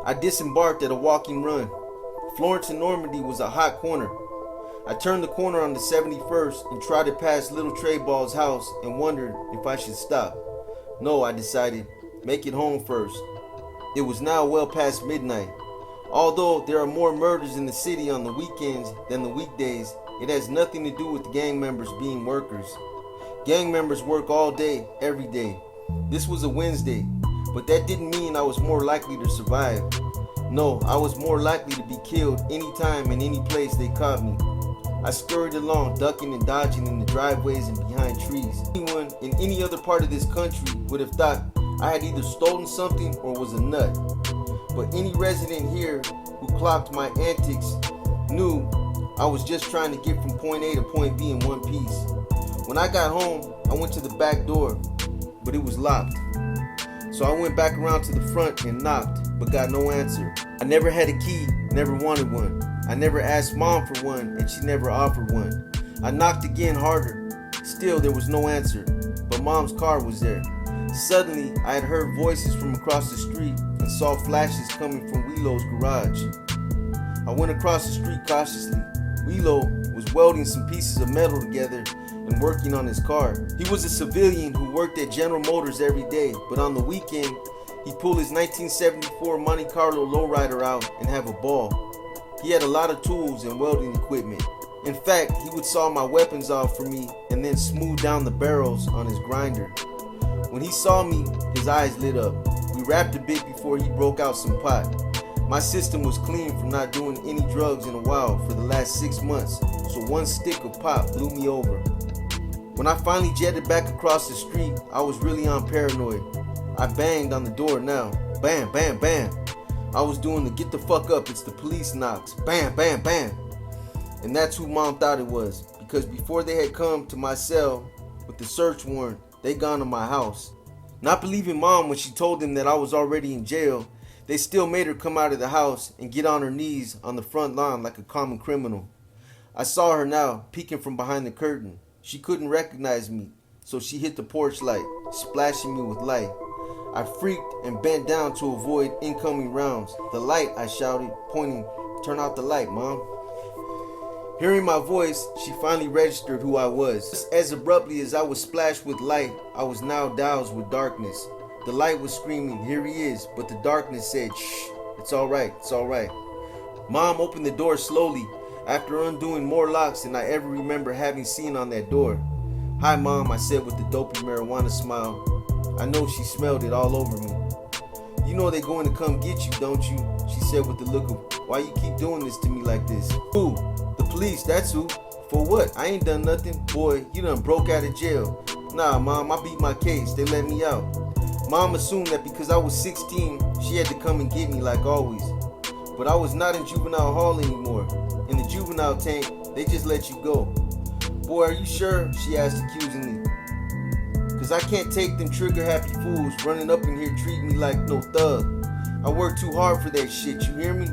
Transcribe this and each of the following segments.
I disembarked at a walking run. Florence and Normandy was a hot corner. I turned the corner on the 71st and trotted past little Trey Ball's house and wondered if I should stop. No, I decided, make it home first. It was now well past midnight. Although there are more murders in the city on the weekends than the weekdays, it has nothing to do with gang members being workers. Gang members work all day, every day. This was a Wednesday, but that didn't mean I was more likely to survive. No, I was more likely to be killed anytime and any place they caught me. I scurried along, ducking and dodging in the driveways and behind trees. Anyone in any other part of this country would have thought I had either stolen something or was a nut. But any resident here who clocked my antics knew I was just trying to get from point A to point B in one piece. When I got home, I went to the back door, but it was locked. So I went back around to the front and knocked, but got no answer. I never had a key, never wanted one. I never asked Mom for one, and she never offered one. I knocked again harder. Still, there was no answer, but Mom's car was there. Suddenly, I had heard voices from across the street and saw flashes coming from Wilo's garage. I went across the street cautiously. Wilo was welding some pieces of metal together and working on his car. He was a civilian who worked at General Motors every day, but on the weekend, he'd pull his 1974 Monte Carlo lowrider out and have a ball. He had a lot of tools and welding equipment. In fact, he would saw my weapons off for me and then smooth down the barrels on his grinder. When he saw me, his eyes lit up. We rapped a bit before he broke out some pot. My system was clean from not doing any drugs in a while for the last 6 months, so one stick of pot blew me over. When I finally jetted back across the street, I was really on paranoid. I banged on the door now. Bam, bam, bam. I was doing the get the fuck up, it's the police knocks. Bam, bam, bam. And that's who Mom thought it was, because before they had come to my cell with the search warrant, they gone to my house. Not believing Mom when she told them that I was already in jail, they still made her come out of the house and get on her knees on the front lawn like a common criminal. I saw her now, peeking from behind the curtain. She couldn't recognize me, so she hit the porch light, splashing me with light. I freaked and bent down to avoid incoming rounds. The light, I shouted, pointing, turn out the light, Mom. Hearing my voice, she finally registered who I was. Just as abruptly as I was splashed with light, I was now doused with darkness. The light was screaming, here he is, but the darkness said, shh, it's alright, it's alright. Mom opened the door slowly, after undoing more locks than I ever remember having seen on that door. Hi, Mom, I said with the dopey marijuana smile. I know she smelled it all over me. You know they're going to come get you, don't you? She said with the look of, why you keep doing this to me like this? Who? The police, that's who. For what? I ain't done nothing. Boy, you done broke out of jail. Nah, Mom, I beat my case. They let me out. Mom assumed that because I was 16, she had to come and get me like always. But I was not in juvenile hall anymore. In the juvenile tank, they just let you go. Boy, are you sure? She asked accusingly. Cause I can't take them trigger happy fools running up in here treating me like no thug. I work too hard for that shit, you hear me?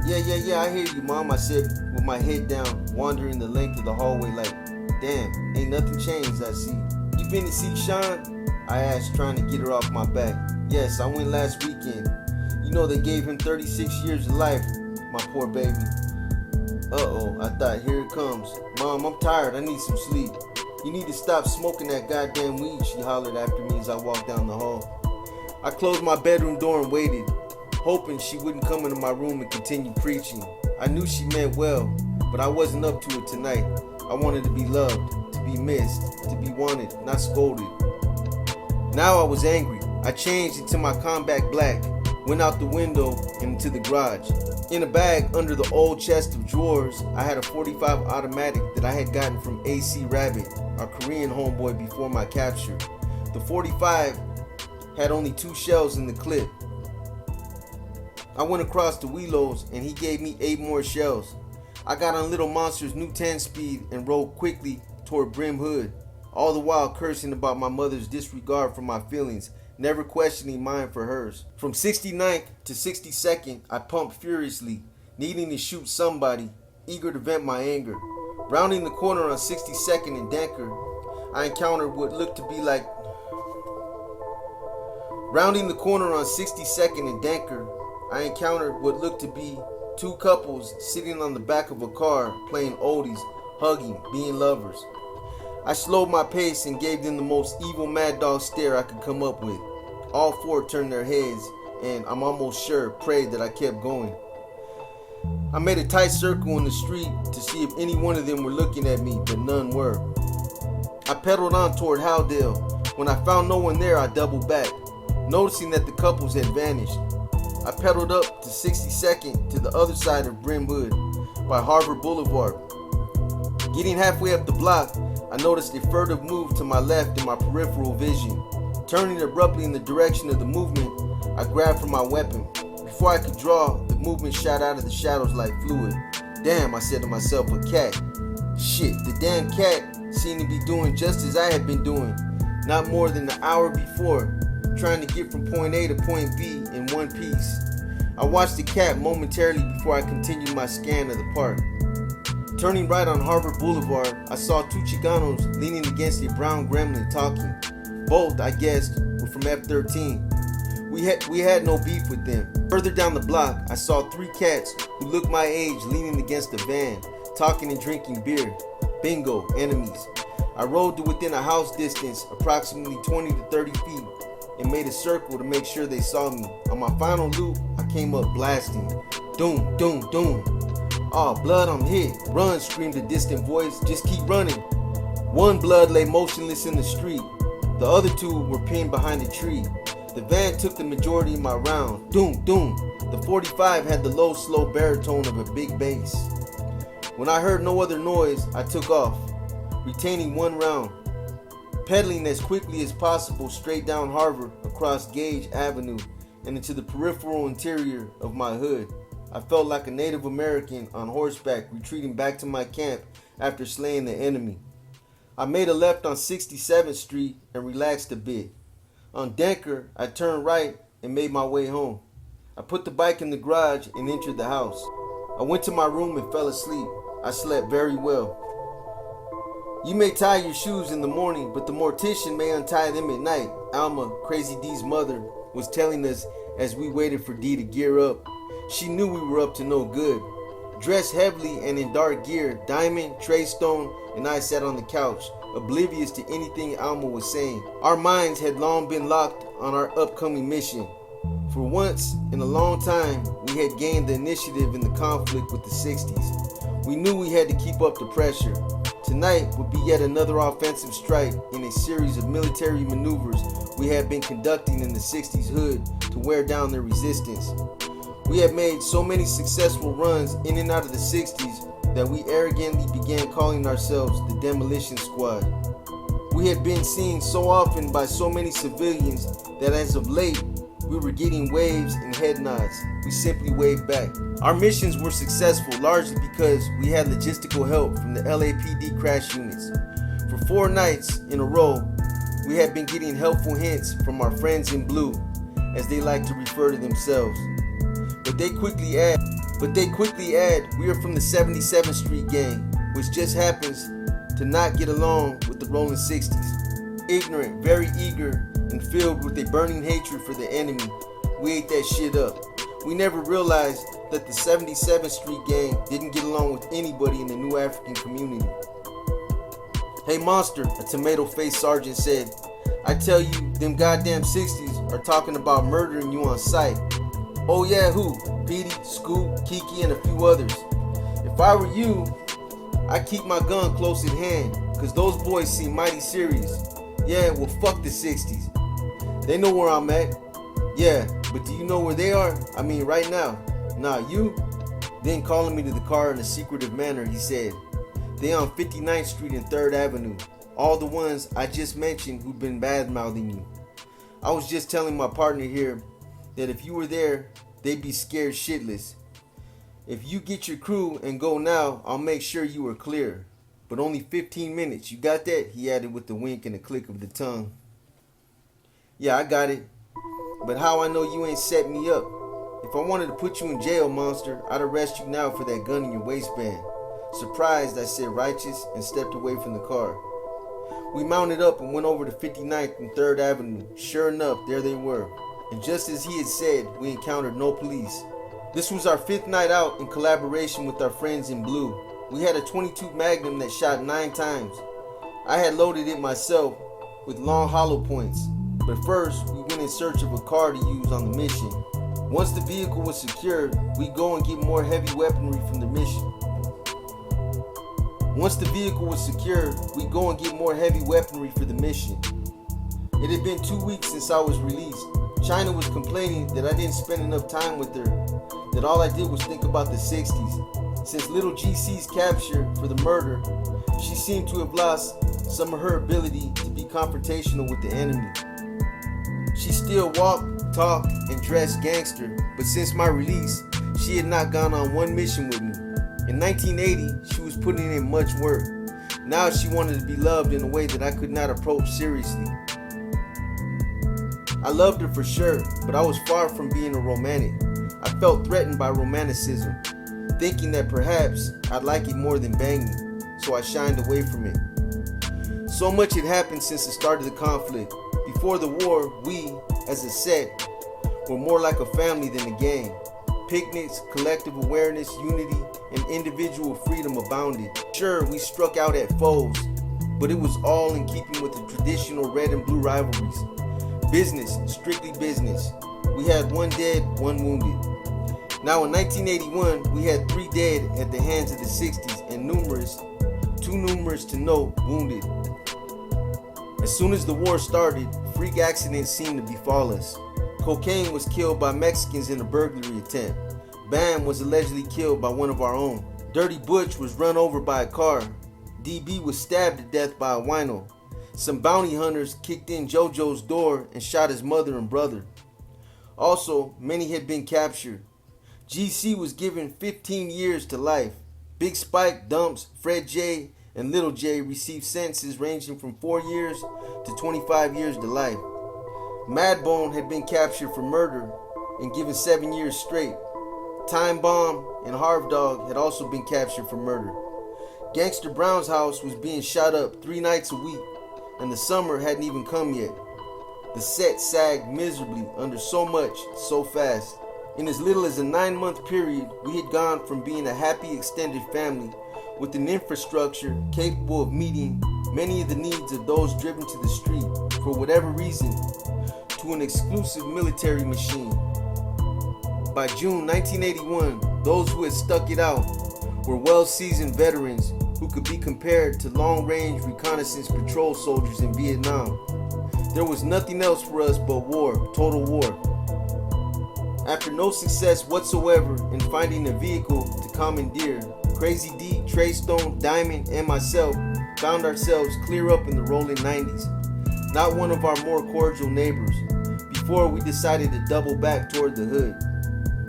Yeah, I hear you, Mom, I said with my head down, wandering the length of the hallway like, damn, ain't nothing changed, I see. You been to see Sean? I asked, trying to get her off my back. Yes, I went last weekend. You know they gave him 36 years of life, my poor baby. Uh-oh, I thought, here it comes. Mom, I'm tired, I need some sleep. You need to stop smoking that goddamn weed, she hollered after me as I walked down the hall. I closed my bedroom door and waited, hoping she wouldn't come into my room and continue preaching. I knew she meant well, but I wasn't up to it tonight. I wanted to be loved, to be missed, to be wanted, not scolded. Now I was angry. I changed into my combat black, went out the window and into the garage. In a bag under the old chest of drawers, I had a .45 automatic that I had gotten from AC Rabbit, our Korean homeboy before my capture. The .45 had only 2 shells in the clip. I went across to Wilo's and he gave me 8 more shells. I got on Little Monster's new 10-speed and rode quickly toward Brim Hood, all the while cursing about my mother's disregard for my feelings, never questioning mine for hers. From 69th to 62nd, I pumped furiously, needing to shoot somebody, eager to vent my anger. Rounding the corner on 62nd and Denker, I encountered what looked to be like Rounding the corner on 62nd and Danker, I encountered what looked to be two couples sitting on the back of a car playing oldies, hugging, being lovers. I slowed my pace and gave them the most evil mad dog stare I could come up with. All four turned their heads and I'm almost sure prayed that I kept going. I made a tight circle in the street to see if any one of them were looking at me, but none were. I pedaled on toward Howdale. When I found no one there, I doubled back, noticing that the couples had vanished. I pedaled up to 62nd to the other side of Brentwood by Harvard Boulevard. Getting halfway up the block, I noticed a furtive move to my left in my peripheral vision. Turning abruptly in the direction of the movement, I grabbed for my weapon. Before I could draw, the movement shot out of the shadows like fluid. Damn, I said to myself, a cat. Shit, the damn cat seemed to be doing just as I had been doing, not more than an hour before, trying to get from point A to point B in one piece. I watched the cat momentarily before I continued my scan of the park. Turning right on Harvard Boulevard, I saw two Chicanos leaning against a brown gremlin talking. Both, I guessed, were from F-13. We had no beef with them. Further down the block, I saw three cats who looked my age leaning against a van, talking and drinking beer. Bingo, enemies. I rode to within a house distance, approximately 20 to 30 feet, and made a circle to make sure they saw me. On my final loop, I came up blasting. Doom, doom, doom. Oh, blood, I'm hit. Run, screamed a distant voice. Just keep running. One blood lay motionless in the street. The other two were pinned behind a tree. The van took the majority of my round. Doom, doom. The 45 had the low, slow baritone of a big bass. When I heard no other noise, I took off, retaining one round, pedaling as quickly as possible straight down Harvard, across Gage Avenue, and into the peripheral interior of my hood. I felt like a Native American on horseback retreating back to my camp after slaying the enemy. I made a left on 67th Street and relaxed a bit. On Danker, I turned right and made my way home. I put the bike in the garage and entered the house. I went to my room and fell asleep. I slept very well. You may tie your shoes in the morning, but the mortician may untie them at night, Alma, Crazy D's mother, was telling us as we waited for D to gear up. She knew we were up to no good. Dressed heavily and in dark gear, Diamond, Trey Stone, and I sat on the couch, oblivious to anything Alma was saying. Our minds had long been locked on our upcoming mission. For once in a long time, we had gained the initiative in the conflict with the 60s. We knew we had to keep up the pressure. Tonight would be yet another offensive strike in a series of military maneuvers we had been conducting in the 60s hood to wear down their resistance. We had made so many successful runs in and out of the 60s that we arrogantly began calling ourselves the Demolition Squad. We had been seen so often by so many civilians that as of late, we were getting waves and head nods. We simply waved back. Our missions were successful largely because we had logistical help from the LAPD crash units. For 4 nights in a row, we had been getting helpful hints from our friends in blue, as they like to refer to themselves. But they quickly add, we are from the 77th Street gang, which just happens to not get along with the rolling 60s. Ignorant, very eager, and filled with a burning hatred for the enemy, we ate that shit up. We never realized that the 77th Street gang didn't get along with anybody in the New African community. Hey monster, a tomato-faced sergeant said, I tell you, them goddamn 60s are talking about murdering you on sight. Oh yeah, who? Petey, Scoop, Kiki, and a few others. If I were you, I'd keep my gun close at hand, cause those boys seem mighty serious. Yeah, well fuck the 60s. They know where I'm at. Yeah, but do you know where they are? I mean right now. Nah, you? Then calling me to the car in a secretive manner, he said, they on 59th Street and 3rd Avenue. All the ones I just mentioned who've been bad-mouthing you. I was just telling my partner here that if you were there, they'd be scared shitless. If you get your crew and go now, I'll make sure you are clear. But only 15 minutes, you got that? He added with a wink and a click of the tongue. Yeah, I got it. But how I know you ain't set me up? If I wanted to put you in jail, monster, I'd arrest you now for that gun in your waistband. Surprised, I said righteous and stepped away from the car. We mounted up and went over to 59th and 3rd Avenue. Sure enough, there they were. and just as he had said, we encountered no police. This was our 5th night out in collaboration with our friends in blue. We had a 22 Magnum that shot 9 times. I had loaded it myself with long hollow points, but first we went in search of a car to use on the mission. Once the vehicle was secured, we go and get more heavy weaponry from the mission. for the mission. It had been 2 weeks since I was released. China was complaining that I didn't spend enough time with her, that all I did was think about the 60s. Since little GC's capture for the murder, she seemed to have lost some of her ability to be confrontational with the enemy. She still walked, talked, and dressed gangster, but since my release, she had not gone on one mission with me. In 1980, she was putting in much work. Now she wanted to be loved in a way that I could not approach seriously. I loved her for sure, but I was far from being a romantic. I felt threatened by romanticism, thinking that perhaps I'd like it more than banging, so I shined away from it. So much had happened since the start of the conflict. Before the war, we, as a set, were more like a family than a gang. Picnics, collective awareness, unity, and individual freedom abounded. Sure, we struck out at foes, but it was all in keeping with the traditional red and blue rivalries. Business, strictly business. We had 1 dead, 1 wounded. Now in 1981, we had 3 dead at the hands of the 60s and too numerous to know, wounded. As soon as the war started, freak accidents seemed to befall us. Cocaine was killed by Mexicans in a burglary attempt. Bam was allegedly killed by one of our own. Dirty Butch was run over by a car. DB was stabbed to death by a wino. Some bounty hunters kicked in JoJo's door and shot his mother and brother. Also, many had been captured. GC was given 15 years to life. Big Spike, Dumps, Fred J, and Little J received sentences ranging from 4 years to 25 years to life. Madbone had been captured for murder and given 7 years straight. Time Bomb and Harv Dog had also been captured for murder. Gangster Brown's house was being shot up 3 nights a week, and the summer hadn't even come yet. The set sagged miserably under so much, so fast. In as little as a 9-month period, we had gone from being a happy extended family with an infrastructure capable of meeting many of the needs of those driven to the street for whatever reason, to an exclusive military machine. By June 1981, those who had stuck it out were well-seasoned veterans who could be compared to long-range reconnaissance patrol soldiers in Vietnam. There was nothing else for us but war, total war. After no success whatsoever in finding a vehicle to commandeer, Crazy D, Trey Stone, Diamond, and myself found ourselves clear up in the rolling 90s. Not one of our more cordial neighbors, before we decided to double back toward the hood.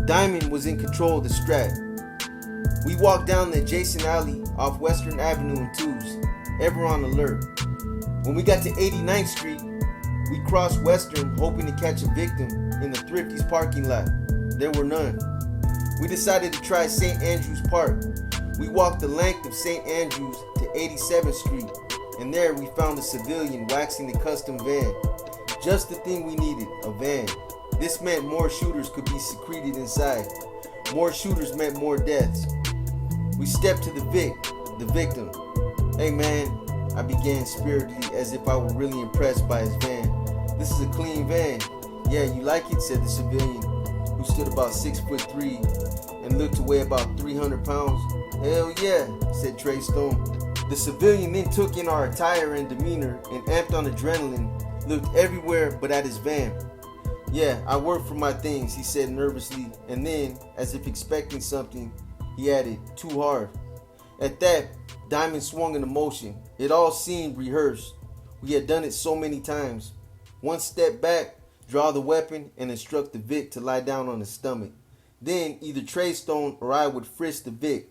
Diamond was in control of the strap. We walked down the adjacent alley off Western Avenue in twos, ever on alert. When we got to 89th Street, we crossed Western hoping to catch a victim in the Thrifty's parking lot. There were none. We decided to try St. Andrews Park. We walked the length of St. Andrews to 87th Street, and there we found a civilian waxing the custom van. Just the thing we needed, a van. This meant more shooters could be secreted inside. More shooters meant more deaths. We stepped to the victim. "Hey man," I began spiritedly as if I were really impressed by his van. "This is a clean van." "Yeah, you like it?" said the civilian, who stood about 6'3" and looked to weigh about 300 pounds. "Hell yeah," said Trey Stone. The civilian then took in our attire and demeanor and, amped on adrenaline, looked everywhere but at his van. "Yeah, I work for my things," he said nervously, and then, as if expecting something, he added, "Too hard." At that, Diamond swung into motion. It all seemed rehearsed. We had done it so many times. One step back, draw the weapon, and instruct the Vic to lie down on his stomach. Then either Trey Stone or I would frisk the Vic,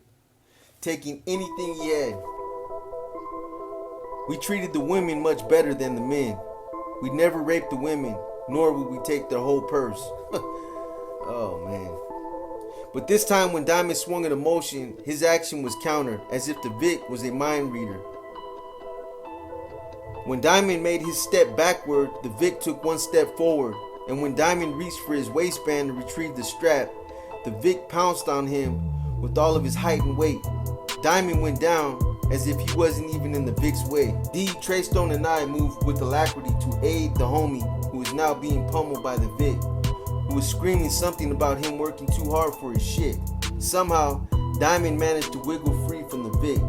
taking anything he had. We treated the women much better than the men. We never raped the women, nor would we take their whole purse. Oh man. But this time when Diamond swung into motion, his action was countered, as if the Vic was a mind reader. When Diamond made his step backward, the Vic took 1 step forward. and when Diamond reached for his waistband to retrieve the strap, the Vic pounced on him with all of his height and weight. Diamond went down as if he wasn't even in the Vic's way. D, Trey Stone, and I moved with alacrity to aid the homie who is now being pummeled by the Vic, who was screaming something about him working too hard for his shit. Somehow, Diamond managed to wiggle free from the Vic.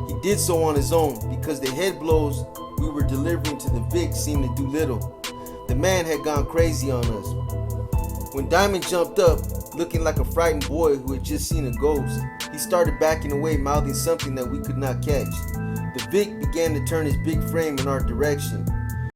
He did so on his own because the head blows we were delivering to the Vic seemed to do little. The man had gone crazy on us. When Diamond jumped up, looking like a frightened boy who had just seen a ghost, he started backing away, mouthing something that we could not catch. The Vic began to turn his big frame in our direction.